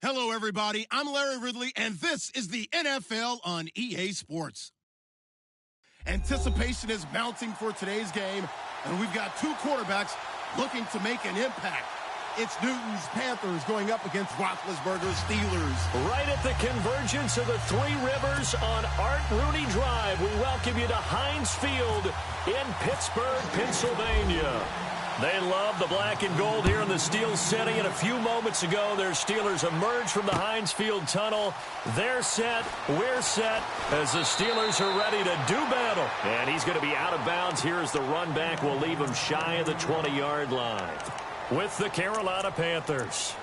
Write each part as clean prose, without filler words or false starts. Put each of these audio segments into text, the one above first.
Hello, everybody. I'm Larry Ridley, and this is the NFL on EA Sports. Anticipation is mounting for today's game, and we've got two quarterbacks looking to make an impact. It's Newton's Panthers going up against Roethlisberger's Steelers. Right at the convergence of the Three Rivers on Art Rooney Drive, we welcome you to Heinz Field in Pittsburgh, Pennsylvania. They love the black and gold here in the Steel City, and a few moments ago, their Steelers emerged from the Heinz Field tunnel. They're set, we're set, as the Steelers are ready to do battle. And he's going to be out of bounds here as the run back will leave him shy of the 20-yard line. With the Carolina Panthers.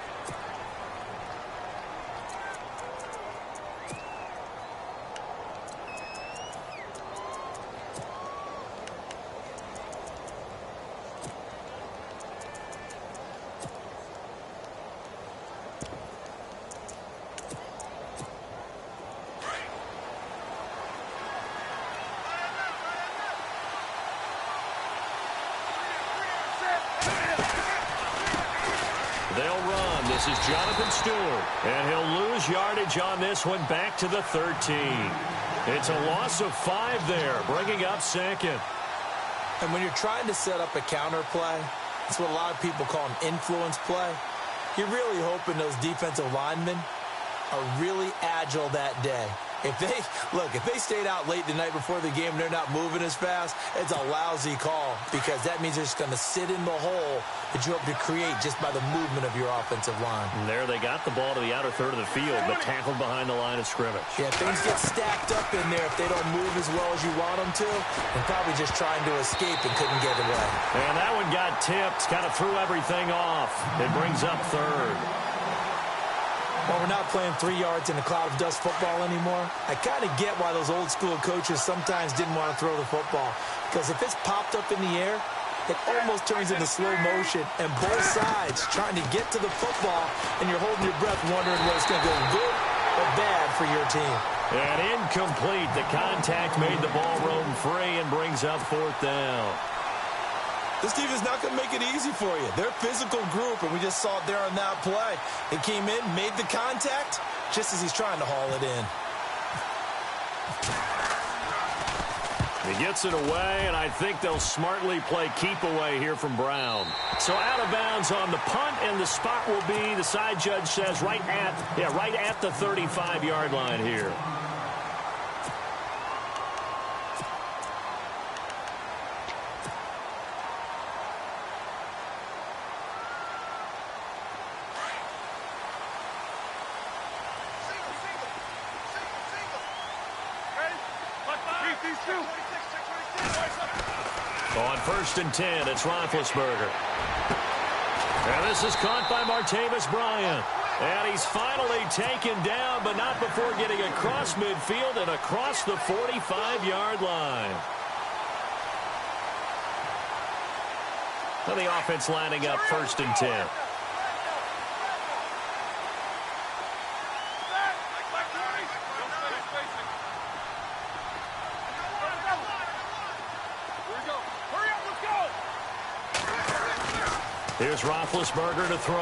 They'll run. This is Jonathan Stewart. And he'll lose yardage on this one back to the 13. It's a loss of 5 there, bringing up second. And when you're trying to set up a counter play, it's what a lot of people call an influence play. You're really hoping those defensive linemen are really agile that day. If they stayed out late the night before the game and they're not moving as fast, it's a lousy call because that means they're just going to sit in the hole that you hope to create just by the movement of your offensive line. And there they got the ball to the outer third of the field, but tackled behind the line of scrimmage. Yeah, things get stacked up in there if they don't move as well as you want them to, and probably just trying to escape and couldn't get away. And that one got tipped, kind of threw everything off. It brings up third. Well, we're not playing 3 yards in a cloud of dust football anymore. I kind of get why those old school coaches sometimes didn't want to throw the football. Because if it's popped up in the air, it almost turns into slow motion. And both sides trying to get to the football, and you're holding your breath wondering whether it's going to go good or bad for your team. And incomplete. The contact made the ball roam free and brings up 4th down. This team is not going to make it easy for you. They're a physical group, and we just saw it there on that play. He came in, made the contact, just as he's trying to haul it in. He gets it away, and I think they'll smartly play keep away here from Brown. So out of bounds on the punt, and the spot will be, the side judge says, right at the 35-yard line here. On 1st and 10, it's Roethlisberger. And this is caught by Martavis Bryant. And he's finally taken down, but not before getting across midfield and across the 45-yard line. So the offense lining up 1st and 10. Here's Roethlisberger to throw.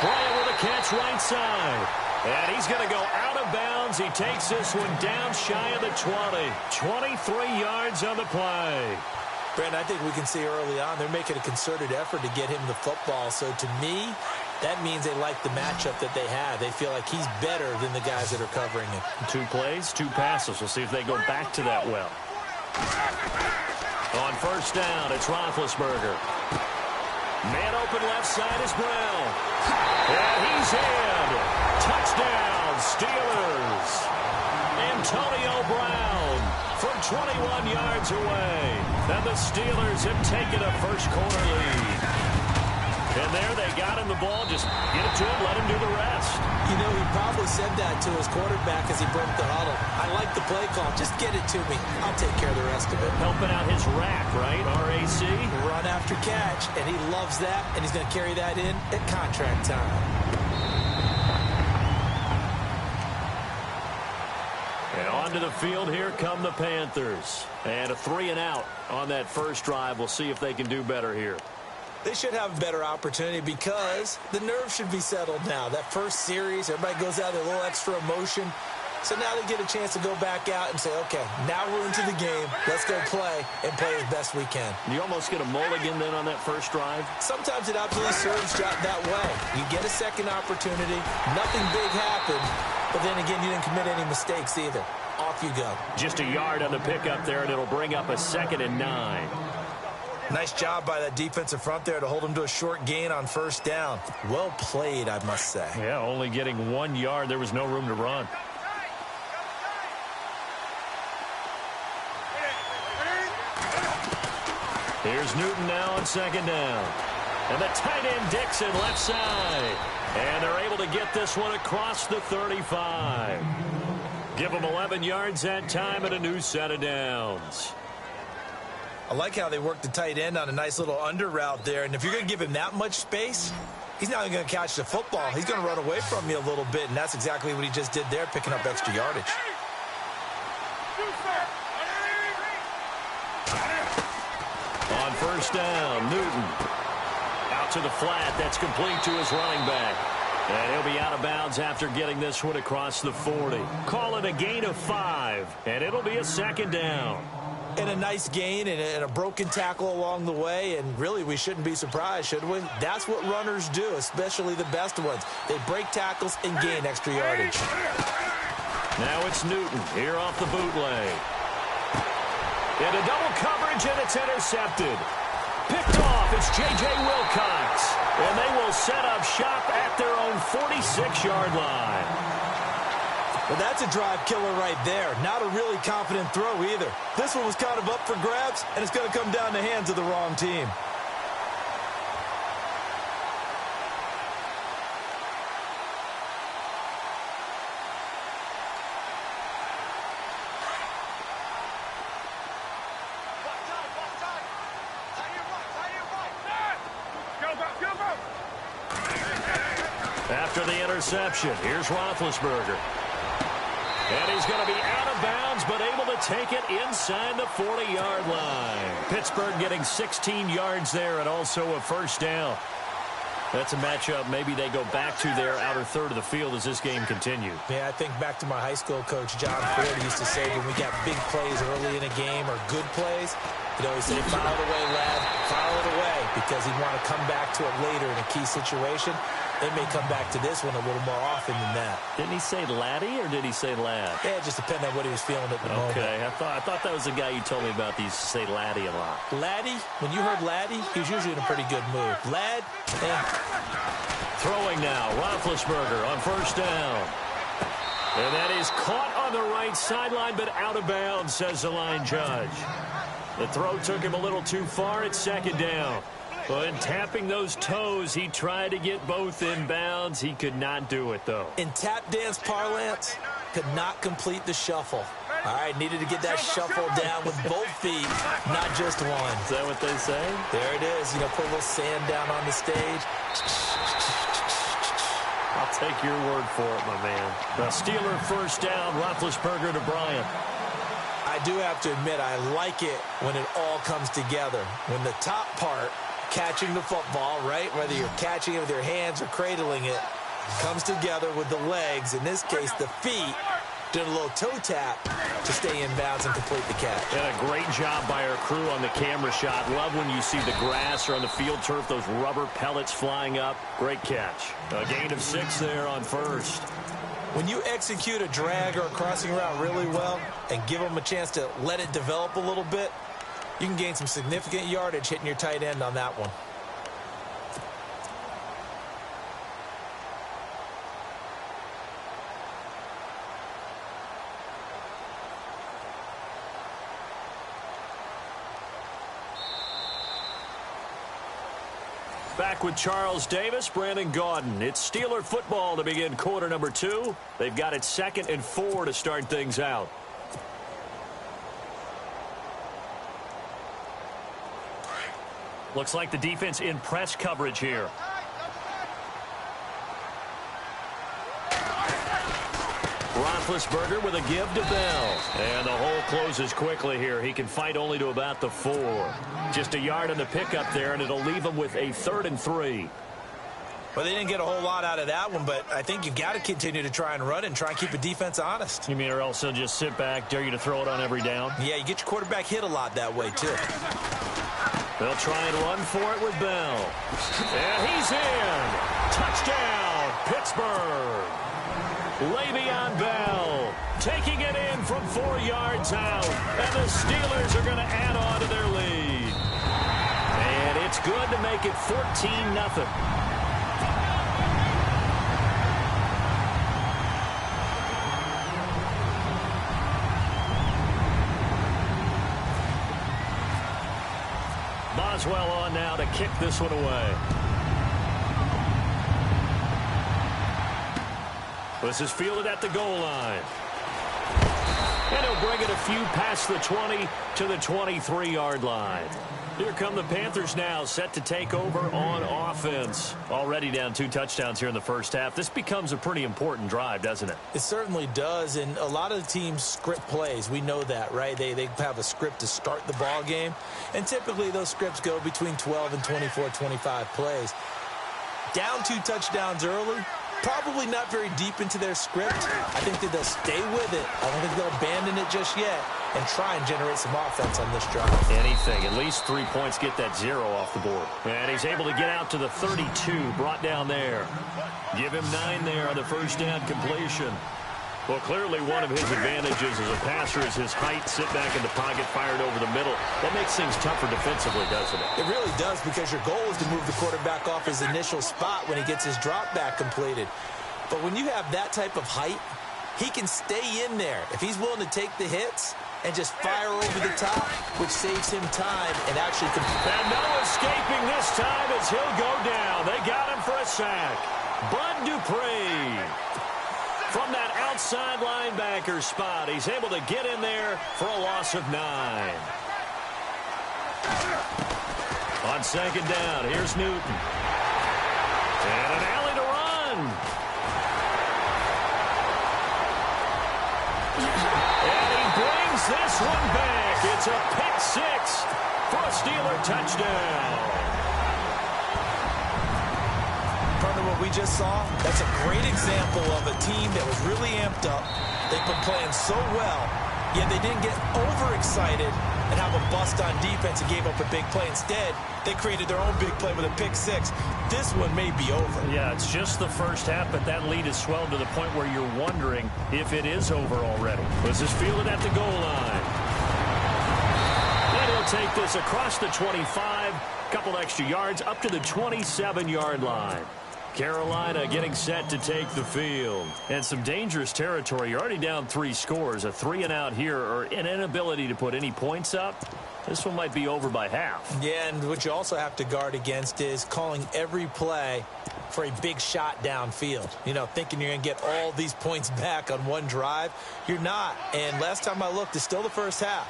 Bryant with a catch right side. And he's going to go out of bounds. He takes this one down shy of the 20. 23 yards on the play. Brandon, I think we can see early on they're making a concerted effort to get him the football. So to me, that means they like the matchup that they have. They feel like he's better than the guys that are covering him. 2 plays, 2 passes. We'll see if they go back to that well. On 1st down, it's Roethlisberger. Man open left side is Brown. And he's in. Touchdown, Steelers. Antonio Brown from 21 yards away. And the Steelers have taken a first-quarter lead. And there they got him the ball. Just get it to him, let him do the rest. You know, he probably said that to his quarterback as he broke the huddle. I like the play call. Just get it to me. I'll take care of the rest of it. Helping out his rack, right? RAC. Run after catch, and he loves that, and he's going to carry that in at contract time. And onto the field, here come the Panthers. And a 3-and-out on that first drive. We'll see if they can do better here. They should have a better opportunity because the nerves should be settled now. That first series, everybody goes out there, a little extra emotion. So now they get a chance to go back out and say, okay, now we're into the game. Let's go play and play as best we can. You almost get a mulligan then on that first drive? Sometimes it absolutely serves that way. You get a second opportunity. Nothing big happened. But then again, you didn't commit any mistakes either. Off you go. Just a yard on the pickup there, and it'll bring up a 2nd and 9. Nice job by that defensive front there to hold him to a short gain on first down. Well played, I must say. Yeah, only getting 1 yard. There was no room to run. Here's Newton now on 2nd down. And the tight end Dixon left side. And they're able to get this one across the 35. Give them 11 yards that time and a new set of downs. I like how they work the tight end on a nice little under route there. And if you're going to give him that much space, he's not even going to catch the football. He's going to run away from you a little bit, and that's exactly what he just did there, picking up extra yardage. On first down, Newton. Out to the flat. That's complete to his running back. And he'll be out of bounds after getting this one across the 40. Call it a gain of 5, and it'll be a 2nd down. And a nice gain and a broken tackle along the way, and really we shouldn't be surprised, should we? That's what runners do, especially the best ones. They break tackles and gain extra yardage. Now it's Newton here off the bootleg. Into double coverage, and it's intercepted. Picked off, it's J.J. Wilcox. And they will set up shop at their own 46-yard line. Well, that's a drive killer right there. Not a really confident throw either. This one was kind of up for grabs, and it's going to come down the hands of the wrong team. After the interception, here's Roethlisberger. And he's going to be out of bounds, but able to take it inside the 40-yard line. Pittsburgh getting 16 yards there and also a first down. That's a matchup maybe they go back to their outer third of the field as this game continues. Yeah, I think back to my high school coach, John Ford, used to say when we got big plays early in a game or good plays, he'd always say, file it away, lad, file it away, because he'd want to come back to it later in a key situation. They may come back to this one a little more often than that. Didn't he say laddie or did he say lad? Yeah, it just depended on what he was feeling at the moment. Okay, I thought that was the guy you told me about. He used to say laddie a lot. Laddie, when you heard laddie, he was usually in a pretty good mood. Lad, Throwing now, Roethlisberger on first down. And that is caught on the right sideline, but out of bounds, says the line judge. The throw took him a little too far at 2nd down. But tapping those toes, he tried to get both in bounds. He could not do it, though. In tap dance parlance, could not complete the shuffle. All right, needed to get that shuffle down with both feet, not just one. Is that what they say? There it is. You know, put a little sand down on the stage. I'll take your word for it, my man. The Steeler first down, Roethlisberger to Bryant. I do have to admit, I like it when it all comes together. When the top part, catching the football, right, whether you're catching it with your hands or cradling it, comes together with the legs, in this case the feet, did a little toe tap to stay in bounds and complete the catch. And a great job by our crew on the camera shot. Love when you see the grass or on the field turf, those rubber pellets flying up. Great catch. A gain of 6 there on first. When you execute a drag or a crossing route really well and give them a chance to let it develop a little bit, you can gain some significant yardage hitting your tight end on that one. Back with Charles Davis, Brandon Gaudin. It's Steeler football to begin quarter number 2. They've got it 2nd and 4 to start things out. Looks like the defense in press coverage here. Roethlisberger with a give to Bell. And the hole closes quickly here. He can fight only to about the 4. Just a yard on the pickup there, and it'll leave him with a 3rd and 3. Well, they didn't get a whole lot out of that one, but I think you've got to continue to try and run and try and keep the defense honest. You mean or else he'll just sit back, dare you to throw it on every down? Yeah, you get your quarterback hit a lot that way, too. They'll try and run for it with Bell. And he's in. Touchdown, Pittsburgh. Le'Veon Bell taking it in from 4 yards out. And the Steelers are going to add on to their lead. And it's good to make it 14-0. Boswell on now to kick this one away. This is fielded at the goal line. And he'll bring it a few past the 20 to the 23-yard line. Here come the Panthers now, set to take over on offense. Already down 2 touchdowns here in the first half. This becomes a pretty important drive, doesn't it? It certainly does, and a lot of the teams script plays. We know that, right? They have a script to start the ball game, and typically those scripts go between 12 and 24, 25 plays. Down 2 touchdowns early, probably not very deep into their script. I think that they'll stay with it. I don't think they'll abandon it just yet and try and generate some offense on this drive. Anything. At least 3 points get that 0 off the board. And he's able to get out to the 32, brought down there. Give him 9 there on the first down completion. Well, clearly one of his advantages as a passer is his height, sit back in the pocket, fired over the middle. That makes things tougher defensively, doesn't it? It really does, because your goal is to move the quarterback off his initial spot when he gets his drop back completed. But when you have that type of height, he can stay in there. If he's willing to take the hits and just fire over the top, which saves him time and actually can... And no escaping this time as he'll go down. They got him for a sack. Bud Dupree. From that outside linebacker spot, he's able to get in there for a loss of 9. On second down, here's Newton. And an alley to run. And he brings this one back. It's a pick 6 for a Steeler touchdown. What we just saw, that's a great example of a team that was really amped up. They've been playing so well, yet they didn't get overexcited and have a bust on defense and gave up a big play. Instead, they created their own big play with a pick 6. This one may be over. Yeah, it's just the first half, but that lead has swelled to the point where you're wondering if it is over already. This is fielded at the goal line. And he'll take this across the 25, couple extra yards up to the 27-yard line. Carolina getting set to take the field. And some dangerous territory. You're already down 3 scores. A 3-and-out here, or an inability to put any points up. This one might be over by half. Yeah, and what you also have to guard against is calling every play for a big shot downfield. You know, thinking you're going to get all these points back on one drive. You're not. And last time I looked, it's still the first half.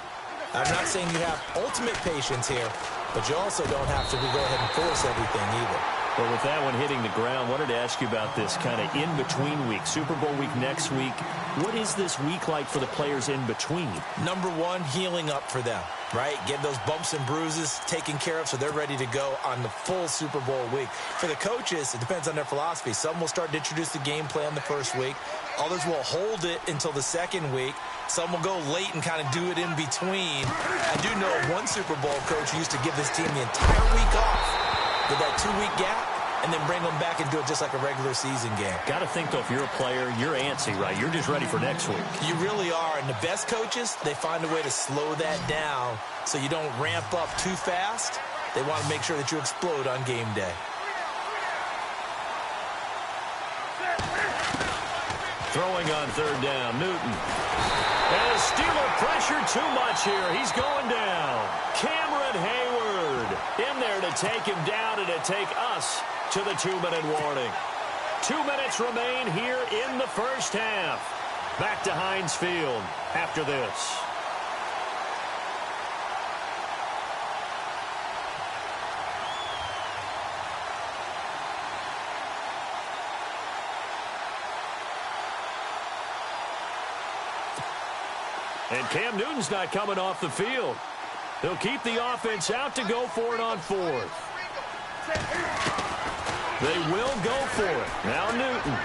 I'm not saying you have ultimate patience here, but you also don't have to go ahead and force everything either. Well, with that one hitting the ground, wanted to ask you about this kind of in-between week. Super Bowl week next week. What is this week like for the players in between? Number one, healing up for them, right? Get those bumps and bruises taken care of so they're ready to go on the full Super Bowl week. For the coaches, it depends on their philosophy. Some will start to introduce the game plan the first week. Others will hold it until the second week. Some will go late and kind of do it in between. I do know one Super Bowl coach used to give this team the entire week off with that 2-week gap, and then bring them back and do it just like a regular season game. Got to think, though, if you're a player, you're antsy, right? You're just ready for next week. You really are, and the best coaches, they find a way to slow that down so you don't ramp up too fast. They want to make sure that you explode on game day. Throwing on third down, Newton. And Steeler pressure too much here. He's going down. Cameron Hayward in there to take him down and to take us to the 2-minute warning. 2 minutes remain here in the first half. Back to Heinz Field after this. And Cam Newton's not coming off the field. They'll keep the offense out to go for it on fourth. They will go for it. Now Newton.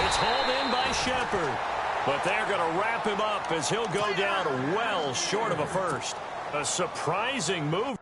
It's hauled in by Shepard. But they're going to wrap him up as he'll go down well short of a first. A surprising move.